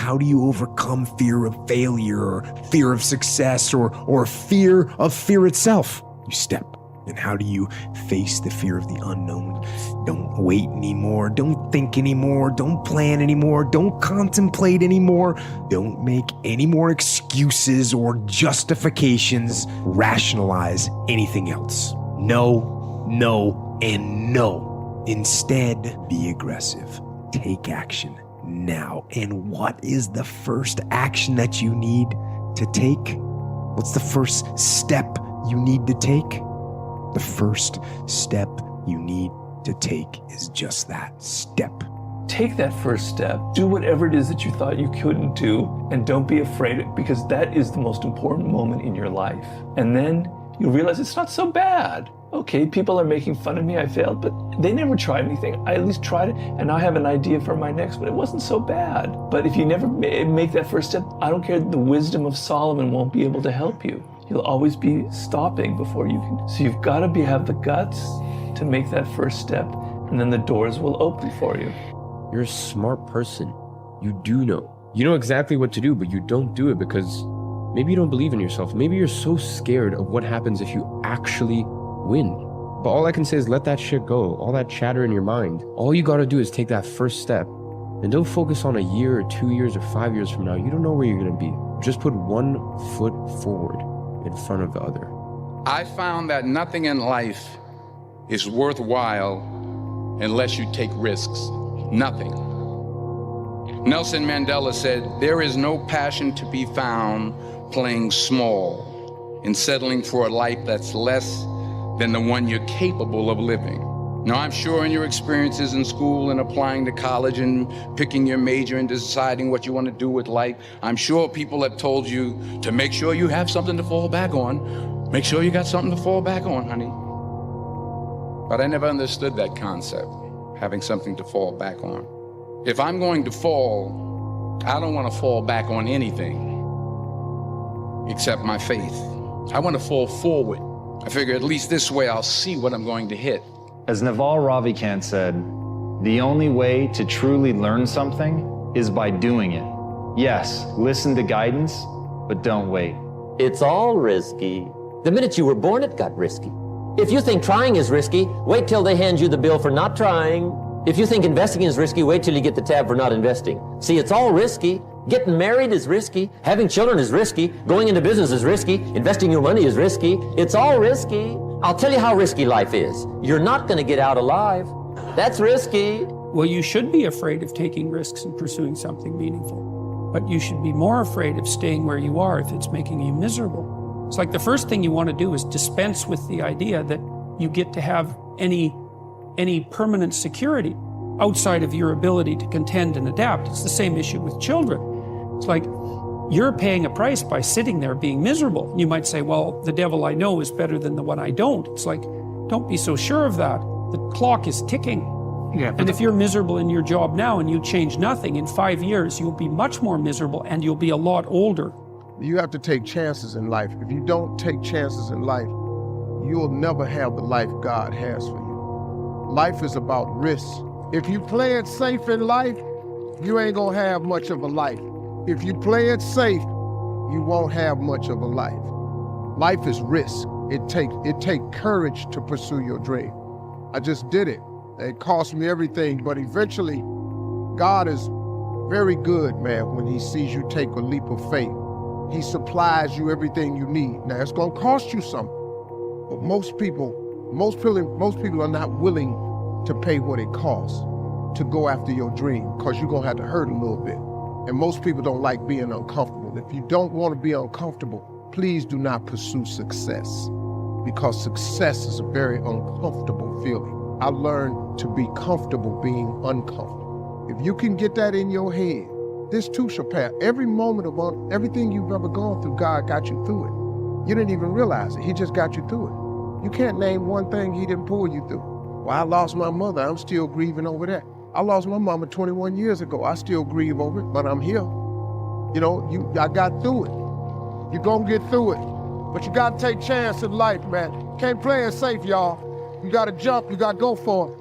how do you overcome fear of failure or fear of success or fear of fear itself? You step. And how do you face the fear of the unknown? Don't wait anymore. Don't think anymore. Don't plan anymore. Don't contemplate anymore. Don't make any more excuses or justifications. Rationalize anything else. No, no, and no. Instead, be aggressive. Take action now. And what is the first action that you need to take? What's the first step you need to take? The first step you need to take is just that step. Take that first step. Do whatever it is that you thought you couldn't do, and don't be afraid, because that is the most important moment in your life. And then you realize it's not so bad. Okay, people are making fun of me, I failed, but they never tried anything. I at least tried it, and now I have an idea for my next one. It wasn't so bad. But if you never make that first step, I don't care, the wisdom of Solomon won't be able to help you. You'll always be stopping before you can. So you've got to have the guts to make that first step, and then the doors will open for you. You're a smart person. You do know. You know exactly what to do, but you don't do it because maybe you don't believe in yourself. Maybe you're so scared of what happens if you actually win. But all I can say is let that shit go. All that chatter in your mind. All you got to do is take that first step. And don't focus on a year or 2 years or 5 years from now. You don't know where you're going to be. Just put one foot forward in front of the other. I found that nothing in life is worthwhile unless you take risks. Nothing. Nelson Mandela said, "There is no passion to be found playing small and settling for a life that's less than the one you're capable of living." Now, I'm sure in your experiences in school and applying to college and picking your major and deciding what you want to do with life, I'm sure people have told you to make sure you have something to fall back on. Make sure you got something to fall back on, honey. But I never understood that concept, having something to fall back on. If I'm going to fall, I don't want to fall back on anything except my faith. I want to fall forward. I figure at least this way I'll see what I'm going to hit. As Naval Ravikant said, the only way to truly learn something is by doing it. Yes, listen to guidance, but don't wait. It's all risky. The minute you were born, it got risky. If you think trying is risky, wait till they hand you the bill for not trying. If you think investing is risky, wait till you get the tab for not investing. See, it's all risky. Getting married is risky. Having children is risky. Going into business is risky. Investing your money is risky. It's all risky. I'll tell you how risky life is. You're not going to get out alive. That's risky. Well, you should be afraid of taking risks and pursuing something meaningful. But you should be more afraid of staying where you are if it's making you miserable. It's like the first thing you want to do is dispense with the idea that you get to have any permanent security outside of your ability to contend and adapt. It's the same issue with children. It's like you're paying a price by sitting there being miserable. You might say, well, the devil I know is better than the one I don't. It's like, don't be so sure of that. The clock is ticking. Yeah, and if you're miserable in your job now and you change nothing, in 5 years, you'll be much more miserable and you'll be a lot older. You have to take chances in life. If you don't take chances in life, you'll never have the life God has for you. Life is about risk. If you play it safe in life, you ain't gonna have much of a life. If you play it safe, you won't have much of a life. Life is risk. It take courage to pursue your dream. I just did it. It cost me everything, but eventually, God is very good, man, when he sees you take a leap of faith. He supplies you everything you need. Now, it's gonna cost you something, but most people are not willing to pay what it costs to go after your dream, because you're gonna have to hurt a little bit. And most people don't like being uncomfortable. If you don't want to be uncomfortable, please do not pursue success, because success is a very uncomfortable feeling. I learned to be comfortable being uncomfortable. If you can get that in your head, this too shall pass. Every moment of everything you've ever gone through, God got you through it. You didn't even realize it. He just got you through it. You can't name one thing he didn't pull you through. Well, I lost my mother. I'm still grieving over that. I lost my mama 21 years ago. I still grieve over it, but I'm here. You know, I got through it. You're gonna get through it. But you gotta take chance in life, man. Can't play it safe, y'all. You gotta jump, you gotta go for it.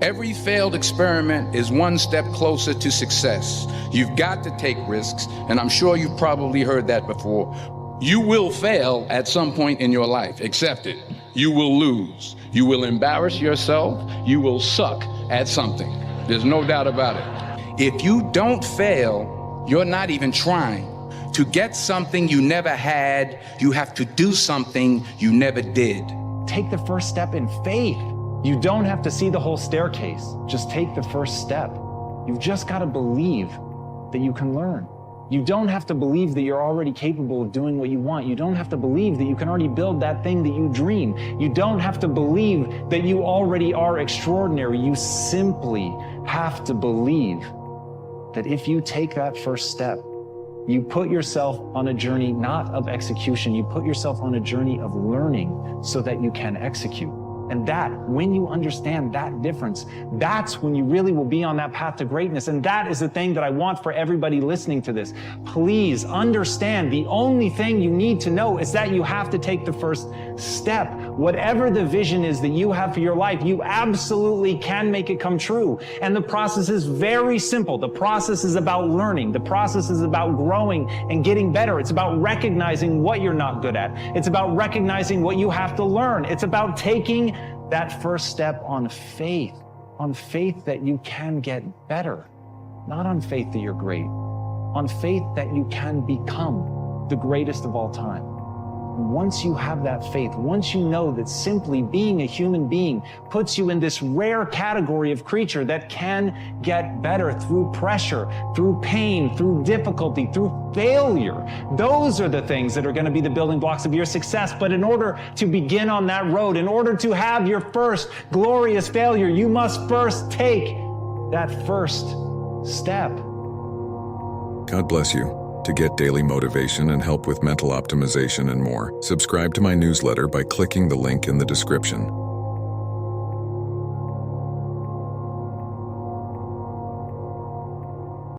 Every failed experiment is one step closer to success. You've got to take risks, and I'm sure you've probably heard that before. You will fail at some point in your life. Accept it. You will lose. You will embarrass yourself. You will suck at something. There's no doubt about it. If you don't fail, you're not even trying. To get something you never had, you have to do something you never did. Take the first step in faith. You don't have to see the whole staircase. Just take the first step. You've just got to believe that you can learn. You don't have to believe that you're already capable of doing what you want. You don't have to believe that you can already build that thing that you dream. You don't have to believe that you already are extraordinary. You simply have to believe that if you take that first step, you put yourself on a journey not of execution, you put yourself on a journey of learning so that you can execute. And that, when you understand that difference, that's when you really will be on that path to greatness. And that is the thing that I want for everybody listening to this. Please understand, the only thing you need to know is that you have to take the first step. Whatever the vision is that you have for your life, you absolutely can make it come true. And the process is very simple. The process is about learning. The process is about growing and getting better. It's about recognizing what you're not good at. It's about recognizing what you have to learn. It's about taking that first step on faith that you can get better, not on faith that you're great, on faith that you can become the greatest of all time. Once you have that faith, once you know that simply being a human being puts you in this rare category of creature that can get better through pressure, through pain, through difficulty, through failure, those are the things that are going to be the building blocks of your success. But in order to begin on that road, in order to have your first glorious failure, you must first take that first step. God bless you. To get daily motivation and help with mental optimization and more, subscribe to my newsletter by clicking the link in the description.